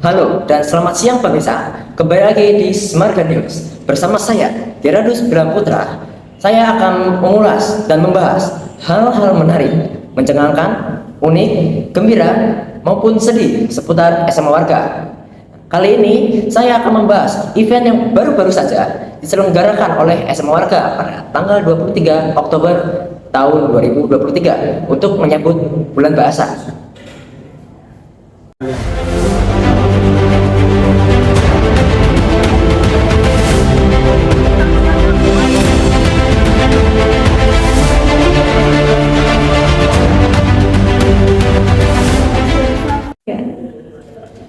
Halo dan selamat siang pemirsa. Kembali lagi di Semarga News. Bersama saya, Gerardus Bramputra. Saya akan mengulas dan membahas hal-hal menarik, mencengangkan, unik, gembira, maupun sedih seputar SMA warga. Kali ini saya akan membahas event yang baru-baru saja diselenggarakan oleh SMA warga pada tanggal 23 Oktober tahun 2023 untuk menyambut bulan bahasa.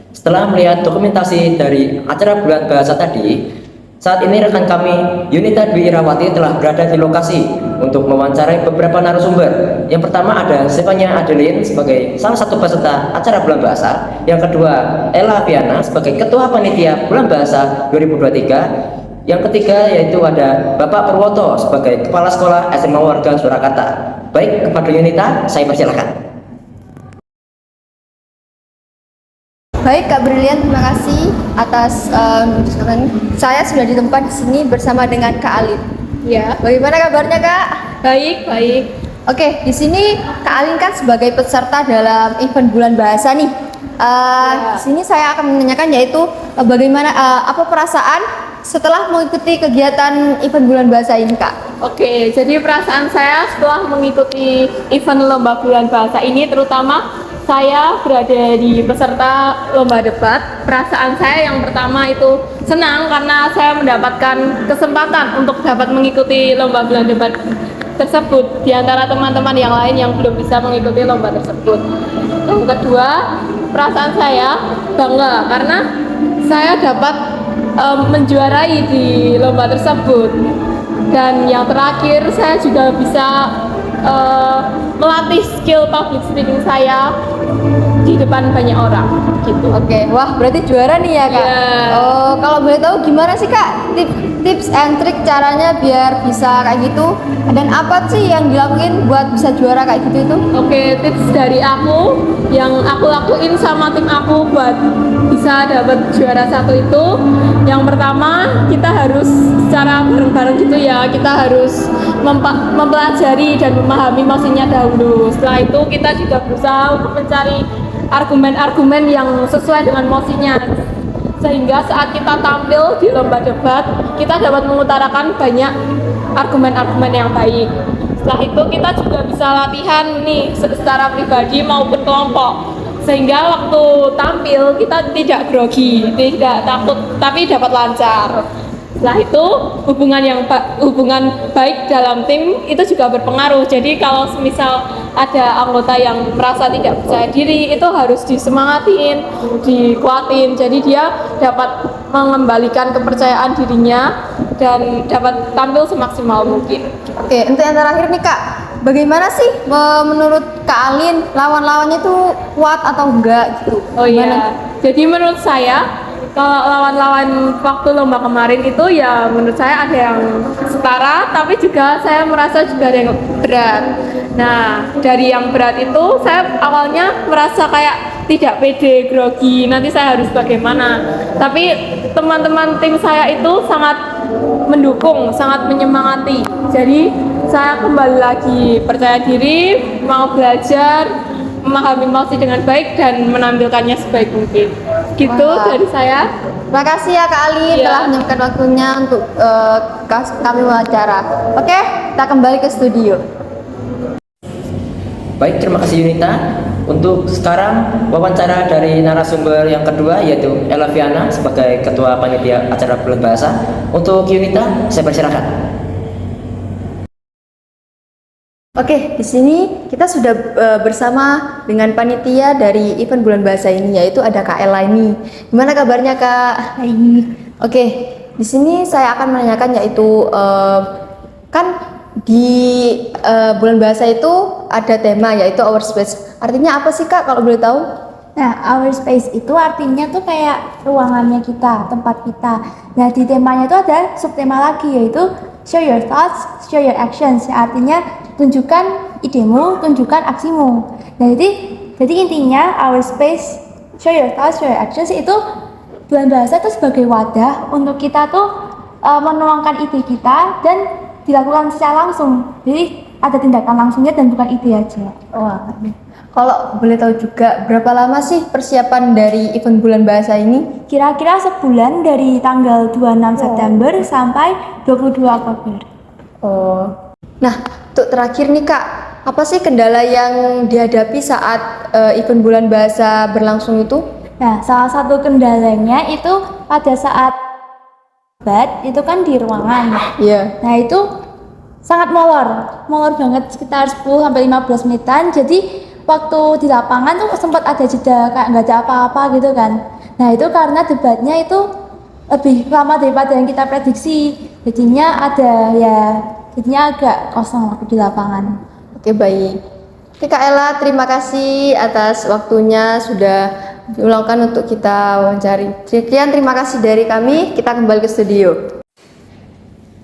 Setelah melihat dokumentasi dari acara bulan bahasa tadi, saat ini rekan kami Yunita Dwi Irawati telah berada di lokasi untuk mewawancarai beberapa narasumber. Yang pertama ada Stefania Adeline sebagai salah satu peserta acara bulan bahasa. Yang kedua Ella Viana sebagai ketua panitia bulan bahasa 2023. Yang ketiga yaitu ada Bapak Purwoto sebagai kepala sekolah SMA Warga Surakarta. Baik, kepada Yunita saya persilakan. Baik Kak Brilian, terima kasih atas saya sudah di tempat di sini bersama dengan Kak Alin. Ya, Bagaimana kabarnya Kak? baik. Oke, di sini Kak Alin kan sebagai peserta dalam event bulan bahasa nih. Di sini saya akan menanyakan yaitu bagaimana apa perasaan setelah mengikuti kegiatan event bulan bahasa ini Kak? Oke, jadi perasaan saya setelah mengikuti event lomba bulan bahasa ini, terutama saya berada di peserta lomba debat. Perasaan saya yang pertama itu senang karena saya mendapatkan kesempatan untuk dapat mengikuti lomba bulan debat tersebut di antara teman-teman yang lain yang belum bisa mengikuti lomba tersebut. Yang kedua, perasaan saya bangga karena saya dapat menjuarai di lomba tersebut. Dan yang terakhir, saya juga bisa melatih skill public speaking saya di depan banyak orang gitu. Oke, wah berarti juara nih ya Kak. Iya. Oh, kalau boleh tahu gimana sih Kak tips and trik caranya biar bisa kayak gitu? Dan apa sih yang dilakuin buat bisa juara kayak gitu itu? Oke, tips dari aku yang aku lakuin sama tim aku buat bisa dapat juara satu itu, yang pertama kita harus secara bareng-bareng gitu ya, kita harus mempelajari dan memahami mosinya dahulu. Setelah itu kita juga berusaha untuk mencari argumen-argumen yang sesuai dengan mosinya, sehingga saat kita tampil di lomba debat kita dapat mengutarakan banyak argumen-argumen yang baik. Setelah itu kita juga bisa latihan nih secara pribadi maupun kelompok, sehingga waktu tampil kita tidak grogi, tidak takut, tapi dapat lancar. Setelah itu hubungan baik dalam tim itu juga berpengaruh. Jadi kalau misal ada anggota yang merasa tidak percaya diri, itu harus disemangatin, dikuatin. Jadi dia dapat mengembalikan kepercayaan dirinya dan dapat tampil semaksimal mungkin. Oke, untuk yang terakhir nih Kak, bagaimana sih menurut Kak Alin lawan-lawannya tuh kuat atau enggak gitu? Oh iya, jadi menurut saya kalau lawan-lawan waktu lomba kemarin itu ya menurut saya ada yang setara, tapi juga saya merasa juga ada yang berat. Nah, dari yang berat itu saya awalnya merasa kayak tidak pede, grogi, nanti saya harus bagaimana. Tapi teman-teman tim saya itu sangat mendukung, sangat menyemangati. Jadi saya kembali lagi percaya diri, mau belajar, memahami mosi dengan baik dan menampilkannya sebaik mungkin. Gitu. Wah. Dari saya. Terima kasih ya Kak Alin Iya. telah menyempatkan waktunya untuk kami wawancara. Oke, kita kembali ke studio. Baik, terima kasih Yunita. Untuk sekarang wawancara dari narasumber yang kedua yaitu Ella Viana sebagai ketua panitia acara bulan bahasa. Untuk Yunita, saya persilakan. Oke, di sini kita sudah bersama dengan panitia dari event bulan bahasa ini, yaitu ada Kak Ella ini. Gimana kabarnya Kak? Baik. Oke, di sini saya akan menanyakan yaitu kan di bulan bahasa itu ada tema yaitu Our Space. Artinya apa sih Kak kalau boleh tahu? Nah, our space itu artinya tuh kayak ruangannya kita, tempat kita. Nah, di temanya itu ada subtema lagi yaitu show your thoughts, show your actions. Artinya tunjukkan idemu, tunjukkan aksimu. Nah, jadi intinya our space show your thoughts, show your actions itu bulan bahasa itu sebagai wadah untuk kita tuh menuangkan ide kita dan dilakukan secara langsung. Jadi ada tindakan langsungnya dan bukan ide aja. Wah, kalau boleh tahu juga berapa lama sih persiapan dari event bulan bahasa ini? Kira-kira sebulan dari tanggal 26 September sampai 22 Oktober. Oh. Nah, untuk terakhir nih Kak, apa sih kendala yang dihadapi saat event bulan bahasa berlangsung itu? Nah, salah satu kendalanya itu pada saat debat itu kan di ruangan. Iya. Nah, itu sangat molor banget sekitar 10 sampai 15 menitan. Jadi waktu di lapangan tuh sempat ada jeda kayak nggak ada apa-apa gitu kan. Nah, itu karena debatnya itu lebih lama daripada yang kita prediksi. Jadinya agak kosong waktu di lapangan. Oke, baik. Oke Kak Ella, terima kasih atas waktunya sudah diulangkan untuk kita wawancari. Sekian terima kasih dari kami, kita kembali ke studio.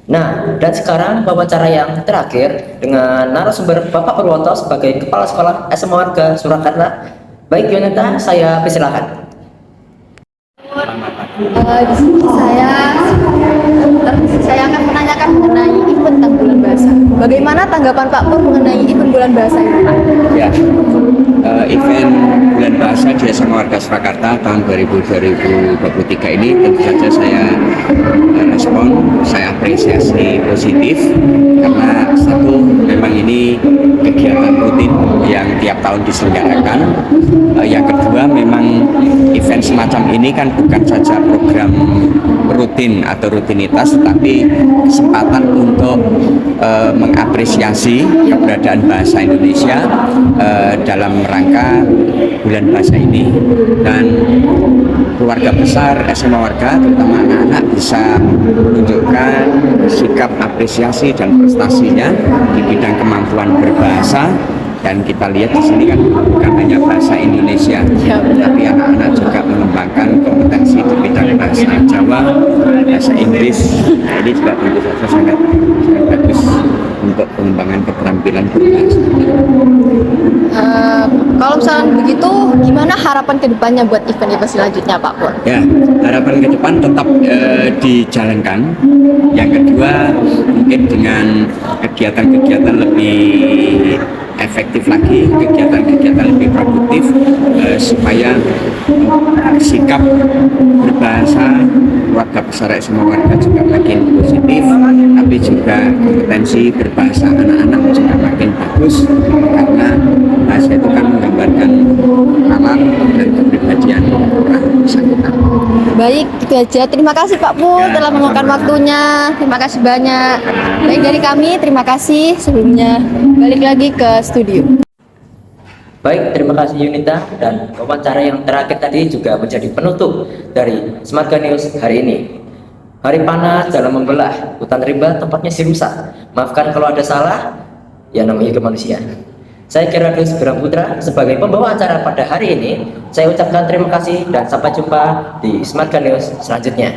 Nah, dan sekarang wawancara yang terakhir dengan narasumber Bapak Purwanto sebagai Kepala Sekolah SMA Warga Surakarta. Baik Yunita, saya persilakan. Di sini saya akan menanyakan mengenai event bulan bahasa. Bagaimana tanggapan Pak Pur mengenai event bulan bahasa ini, Pak? Ya, event bulan bahasa di SMA Warga Surakarta tahun 2023 ini tentu saja saya respon, saya apresiasi positif karena satu memang ini kegiatan rutin yang tiap tahun diselenggarakan. Yang kedua memang event semacam ini kan bukan saja program rutin atau rutinitas, tetapi kesempatan untuk mengapresiasi keberadaan bahasa Indonesia dalam rangka bulan bahasa ini, dan keluarga besar SMA Warga terutama anak-anak bisa menunjukkan sikap apresiasi dan prestasinya di bidang kemampuan berbahasa. Dan kita lihat di sini kan bukan hanya bahasa Indonesia, tapi anak-anak juga mengembangkan kompetensi di bidang bahasa Jawa, bahasa Inggris. Nah, ini juga tentu saja sangat bagus untuk pengembangan keterampilan berbahasa. Kalau misalnya begitu, gimana harapan kedepannya buat event-event selanjutnya, Pak Pur? Ya, harapan ke depan tetap dijalankan. Yang kedua, mungkin dengan kegiatan-kegiatan lebih efektif lagi, kegiatan-kegiatan lebih produktif, supaya sikap berbahasa warga besar SMA Warga juga makin positif, tapi juga kompetensi berbahasa anak-anak juga makin bagus, karena bahasa itu kan menggambarkan nalar dan kepribadian orang bersangkutan. Baik, itu aja. Terima kasih Pak Pur telah meluangkan waktunya. Terima kasih banyak. Baik dari kami, terima kasih sebelumnya. Balik lagi ke studio. Baik, terima kasih Yunita, dan wawancara yang terakhir tadi juga menjadi penutup dari Smarga News hari ini. Hari panas dalam membelah, hutan rimba tempatnya si rusak. Maafkan kalau ada salah, ya namanya kemanusiaan. Saya Gerardus Bramputra sebagai pembawa acara pada hari ini. Saya ucapkan terima kasih dan sampai jumpa di Smarga News selanjutnya.